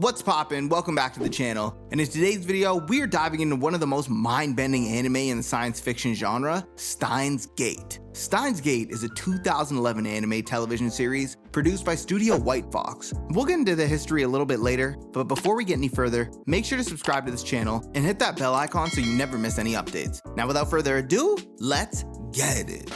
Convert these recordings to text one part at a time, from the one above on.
What's poppin'? Welcome back to the channel, and in today's video, we are diving into one of the most mind-bending anime in the science fiction genre, Steins Gate. Steins Gate is a 2011 anime television series produced by Studio White Fox. We'll get into the history a little bit later, but before we get any further, make sure to subscribe to this channel and hit that bell icon so you never miss any updates. Now without further ado, let's get it.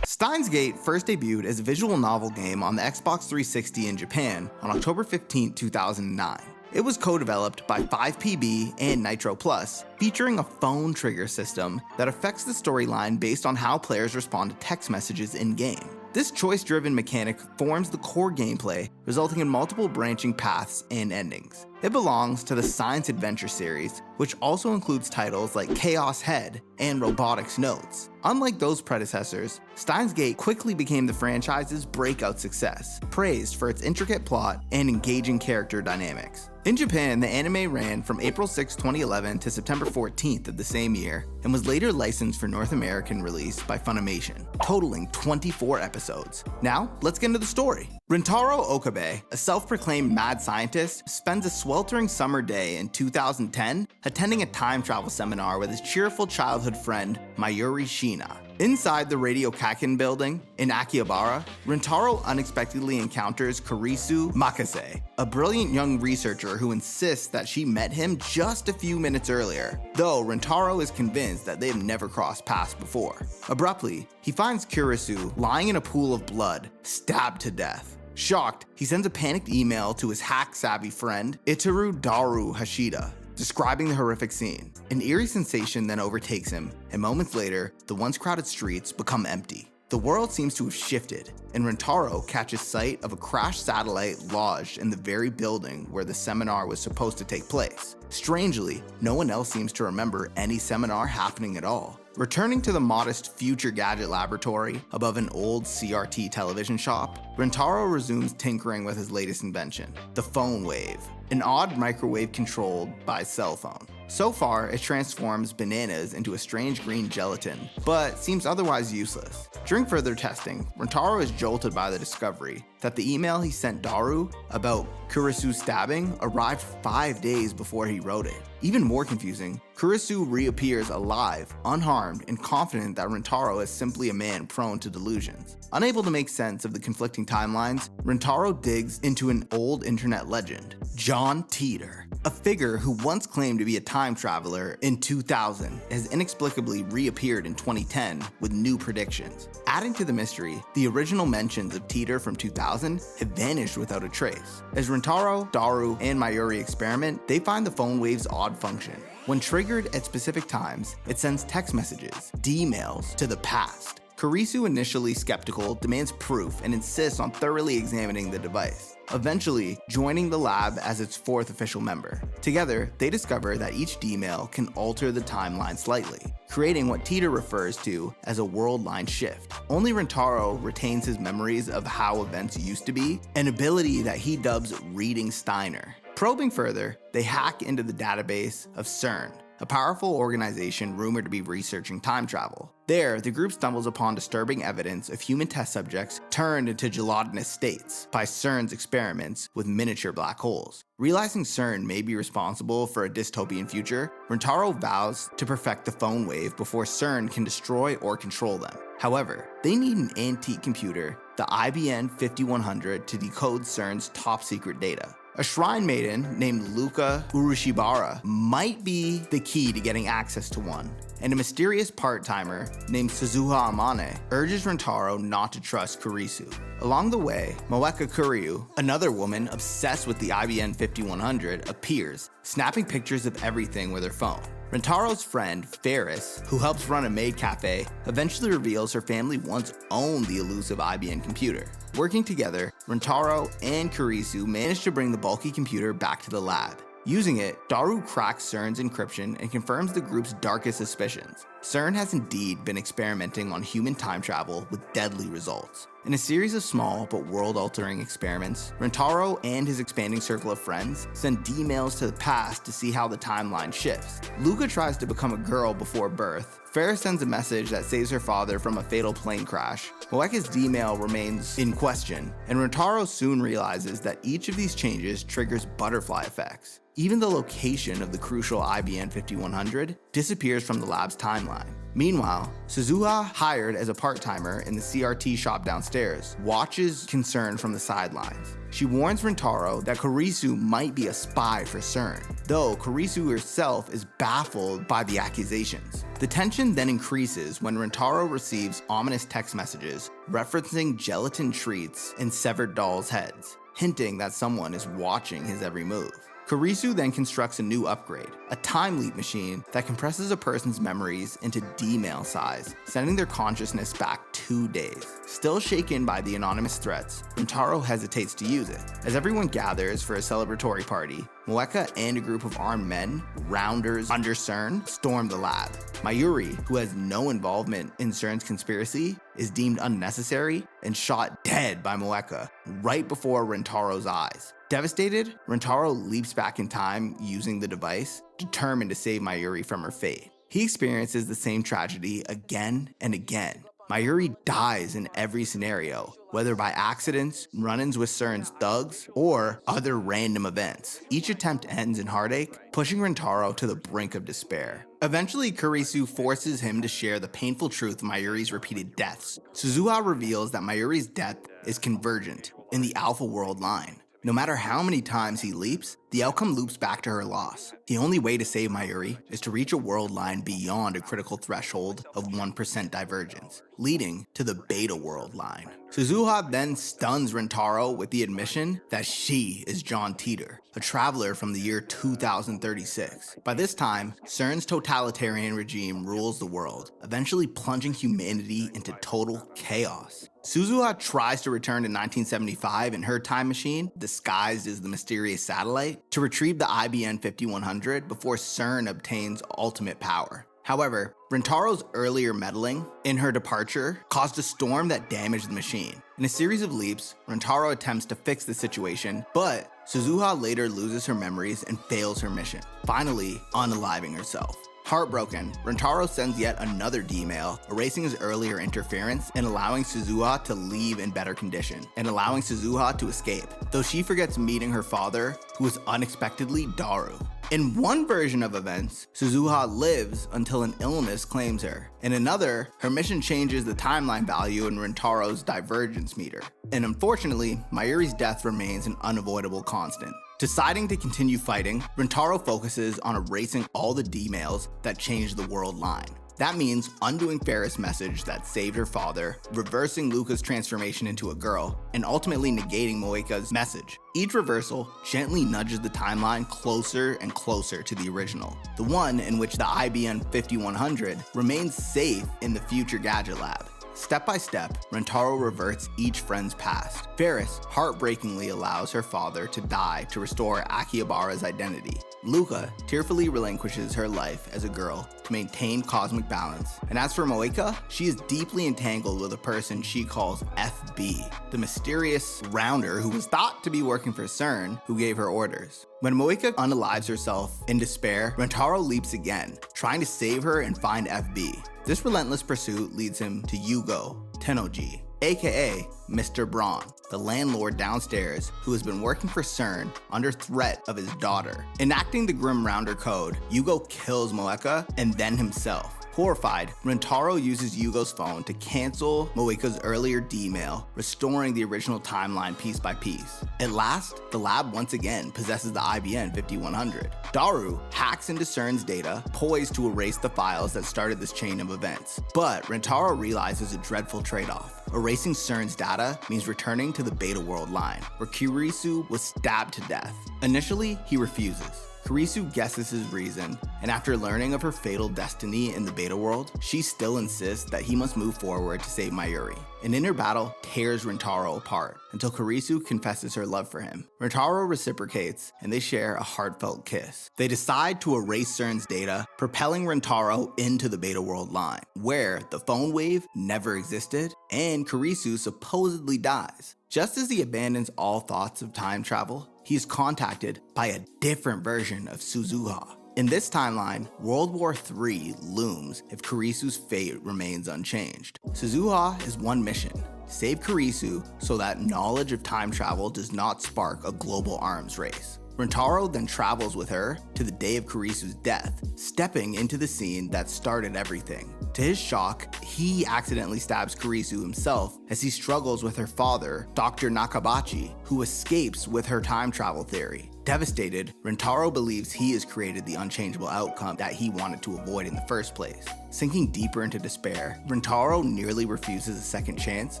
Steins Gate first debuted as a visual novel game on the Xbox 360 in Japan on October 15, 2009. It was co-developed by 5PB and Nitro Plus, featuring a phone trigger system that affects the storyline based on how players respond to text messages in-game. This choice-driven mechanic forms the core gameplay, resulting in multiple branching paths and endings. It belongs to the Science Adventure series, which also includes titles like Chaos Head and Robotics Notes. Unlike those predecessors, Steins Gate quickly became the franchise's breakout success, praised for its intricate plot and engaging character dynamics. In Japan, the anime ran from April 6, 2011 to September 14th of the same year, and was later licensed for North American release by Funimation, totaling 24 episodes. Now, let's get into the story. Rintaro Okabe, a self-proclaimed mad scientist, spends a sweltering summer day in 2010 attending a time travel seminar with his cheerful childhood friend Mayuri Shina. Inside the Radio Kaken building in Akihabara, Rintaro unexpectedly encounters Kurisu Makase, a brilliant young researcher who insists that she met him just a few minutes earlier, though Rintaro is convinced that they have never crossed paths before. Abruptly, he finds Kurisu lying in a pool of blood, stabbed to death. Shocked, he sends a panicked email to his hack-savvy friend, Itaru Daru Hashida, describing the horrific scene. An eerie sensation then overtakes him, and moments later, the once crowded streets become empty. The world seems to have shifted, and Rintaro catches sight of a crashed satellite lodged in the very building where the seminar was supposed to take place. Strangely, no one else seems to remember any seminar happening at all. Returning to the modest Future Gadget laboratory above an old CRT television shop, Rintaro resumes tinkering with his latest invention, the phone wave, an odd microwave controlled by cell phone. So far, it transforms bananas into a strange green gelatin, but seems otherwise useless. During further testing, Rintaro is jolted by the discovery that the email he sent Daru about Kurisu's stabbing arrived 5 days before he wrote it. Even more confusing, Kurisu reappears alive, unharmed, and confident that Rintaro is simply a man prone to delusions. Unable to make sense of the conflicting timelines, Rintaro digs into an old internet legend, John Titor, a figure who once claimed to be a time traveler in 2000, has inexplicably reappeared in 2010 with new predictions. Adding to the mystery, the original mentions of Titor from 2000 have vanished without a trace. As Rintaro, Daru, and Mayuri experiment, they find the phone wave's odd function. When triggered at specific times, it sends text messages, D-mails, to the past. Kurisu, initially skeptical, demands proof and insists on thoroughly examining the device, eventually joining the lab as its fourth official member. Together, they discover that each D-mail can alter the timeline slightly, creating what Titor refers to as a world line shift. Only Rintaro retains his memories of how events used to be, an ability that he dubs Reading Steiner. Probing further, they hack into the database of CERN, a powerful organization rumored to be researching time travel. There, the group stumbles upon disturbing evidence of human test subjects turned into gelatinous states by CERN's experiments with miniature black holes. Realizing CERN may be responsible for a dystopian future, Rintaro vows to perfect the phone wave before CERN can destroy or control them. However, they need an antique computer, the IBM 5100, to decode CERN's top secret data. A shrine maiden named Luka Urushibara might be the key to getting access to one, and a mysterious part-timer named Suzuha Amane urges Rintaro not to trust Kurisu. Along the way, Moeka Kuryu, another woman obsessed with the IBM 5100, appears, snapping pictures of everything with her phone. Rintaro's friend, Ferris, who helps run a maid cafe, eventually reveals her family once owned the elusive IBM computer. Working together, Rintaro and Kurisu manage to bring the bulky computer back to the lab. Using it, Daru cracks CERN's encryption and confirms the group's darkest suspicions. CERN has indeed been experimenting on human time travel with deadly results. In a series of small but world-altering experiments, Rentaro and his expanding circle of friends send D-mails to the past to see how the timeline shifts. Luca tries to become a girl before birth. Farah sends a message that saves her father from a fatal plane crash. Moeka's D-mail remains in question, and Rentaro soon realizes that each of these changes triggers butterfly effects. Even the location of the crucial IBN 5100 disappears from the lab's timeline. Meanwhile, Suzuha, hired as a part-timer in the CRT shop downstairs, watches concerned from the sidelines. She warns Rentaro that Kurisu might be a spy for CERN, though Kurisu herself is baffled by the accusations. The tension then increases when Rentaro receives ominous text messages referencing gelatin treats and severed dolls' heads, hinting that someone is watching his every move. Kurisu then constructs a new upgrade, a time leap machine that compresses a person's memories into D-mail size, sending their consciousness back 2 days. Still shaken by the anonymous threats, Rentaro hesitates to use it. As everyone gathers for a celebratory party, Moeka and a group of armed men, rounders under CERN, storm the lab. Mayuri, who has no involvement in CERN's conspiracy, is deemed unnecessary and shot dead by Moeka right before Rentaro's eyes. Devastated, Rentaro leaps back in time using the device, determined to save Mayuri from her fate. He experiences the same tragedy again and again. Mayuri dies in every scenario, whether by accidents, run-ins with CERN's thugs, or other random events. Each attempt ends in heartache, pushing Rentaro to the brink of despair. Eventually, Kurisu forces him to share the painful truth of Mayuri's repeated deaths. Suzuha reveals that Mayuri's death is convergent in the Alpha World line. No matter how many times he leaps, the outcome loops back to her loss. The only way to save Mayuri is to reach a world line beyond a critical threshold of 1% divergence, leading to the Beta World line. Suzuha then stuns Rentaro with the admission that she is John Teeter, a traveler from the year 2036. By this time, CERN's totalitarian regime rules the world, eventually plunging humanity into total chaos. Suzuha tries to return to 1975 in her time machine, disguised as the mysterious satellite, to retrieve the IBN 5100 before CERN obtains ultimate power. However, Rentaro's earlier meddling in her departure caused a storm that damaged the machine. In a series of leaps, Rentaro attempts to fix the situation, but Suzuha later loses her memories and fails her mission, finally unaliving herself. Heartbroken, Rentaro sends yet another D-mail, erasing his earlier interference and allowing Suzuha to leave in better condition, and allowing Suzuha to escape, though she forgets meeting her father, who is unexpectedly Daru. In one version of events, Suzuha lives until an illness claims her. In another, her mission changes the timeline value in Rentaro's divergence meter. And unfortunately, Mayuri's death remains an unavoidable constant. Deciding to continue fighting, Rentaro focuses on erasing all the D-mails that changed the world line. That means undoing Farah's message that saved her father, reversing Luca's transformation into a girl, and ultimately negating Moeka's message. Each reversal gently nudges the timeline closer and closer to the original, the one in which the IBN 5100 remains safe in the future Gadget Lab. Step by step, Rentaro reverts each friend's past. Ferris heartbreakingly allows her father to die to restore Akihabara's identity. Luca tearfully relinquishes her life as a girl to maintain cosmic balance. And as for Moeka, she is deeply entangled with a person she calls FB, the mysterious rounder who was thought to be working for CERN, who gave her orders. When Moeka unalives herself in despair, Rentaro leaps again, trying to save her and find FB. This relentless pursuit leads him to Yugo Tennoji, aka Mr. Braun, the landlord downstairs who has been working for CERN under threat of his daughter. Enacting the Grim Rounder code, Yugo kills Moeka and then himself. Horrified, Rentaro uses Yugo's phone to cancel Moeka's earlier D-mail, restoring the original timeline piece by piece. At last, the lab once again possesses the IBN 5100. Daru hacks into CERN's data, poised to erase the files that started this chain of events. But Rentaro realizes a dreadful trade-off. Erasing CERN's data means returning to the Beta World line, where Kurisu was stabbed to death. Initially, he refuses. Kurisu guesses his reason, and after learning of her fatal destiny in the beta world, she still insists that he must move forward to save Mayuri. An inner battle tears Rintaro apart until Kurisu confesses her love for him. Rintaro reciprocates, and they share a heartfelt kiss. They decide to erase CERN's data, propelling Rintaro into the beta world line, where the phone wave never existed, and Kurisu supposedly dies. Just as he abandons all thoughts of time travel, he is contacted by a different version of Suzuha. In this timeline, World War III looms if Kurisu's fate remains unchanged. Suzuha has one mission: save Kurisu so that knowledge of time travel does not spark a global arms race. Rintaro then travels with her to the day of Kurisu's death, stepping into the scene that started everything. To his shock, he accidentally stabs Kurisu himself as he struggles with her father, Dr. Nakabachi, who escapes with her time travel theory. Devastated, Rintaro believes he has created the unchangeable outcome that he wanted to avoid in the first place. Sinking deeper into despair, Rintaro nearly refuses a second chance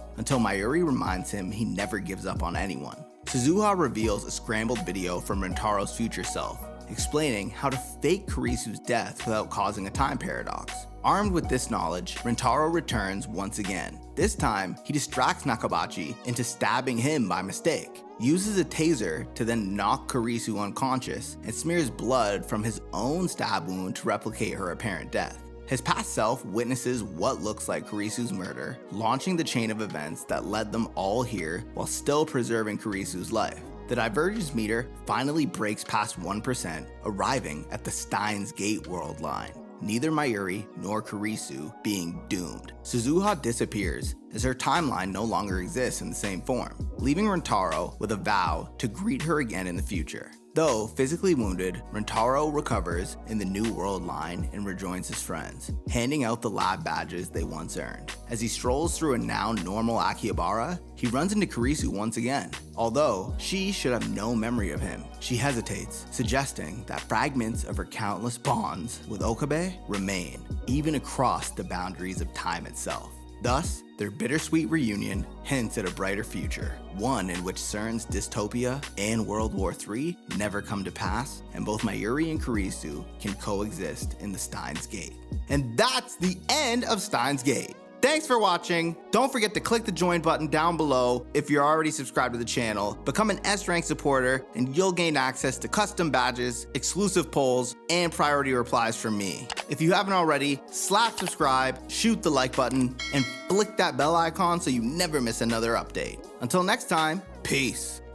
until Mayuri reminds him he never gives up on anyone. Suzuha reveals a scrambled video from Rintaro's future self, explaining how to fake Kurisu's death without causing a time paradox. Armed with this knowledge, Rintaro returns once again. This time, he distracts Nakabachi into stabbing him by mistake, uses a taser to then knock Kurisu unconscious, and smears blood from his own stab wound to replicate her apparent death. His past self witnesses what looks like Kurisu's murder, launching the chain of events that led them all here while still preserving Kurisu's life. The divergence meter finally breaks past 1%, arriving at the Steins Gate world line. Neither Mayuri nor Kurisu being doomed. Suzuha disappears as her timeline no longer exists in the same form, leaving Rintaro with a vow to greet her again in the future. Though physically wounded, Rintaro recovers in the new world line and rejoins his friends, handing out the lab badges they once earned. As he strolls through a now normal Akihabara, he runs into Kurisu once again. Although she should have no memory of him, she hesitates, suggesting that fragments of her countless bonds with Okabe remain, even across the boundaries of time itself. Thus, their bittersweet reunion hints at a brighter future, one in which CERN's dystopia and World War III never come to pass, and both Mayuri and Kurisu can coexist in the Steins Gate. And that's the end of Steins Gate. Thanks for watching. Don't forget to click the join button down below if you're already subscribed to the channel. Become an S-Rank supporter and you'll gain access to custom badges, exclusive polls, and priority replies from me. If you haven't already, slap subscribe, shoot the like button, and flick that bell icon so you never miss another update. Until next time, peace.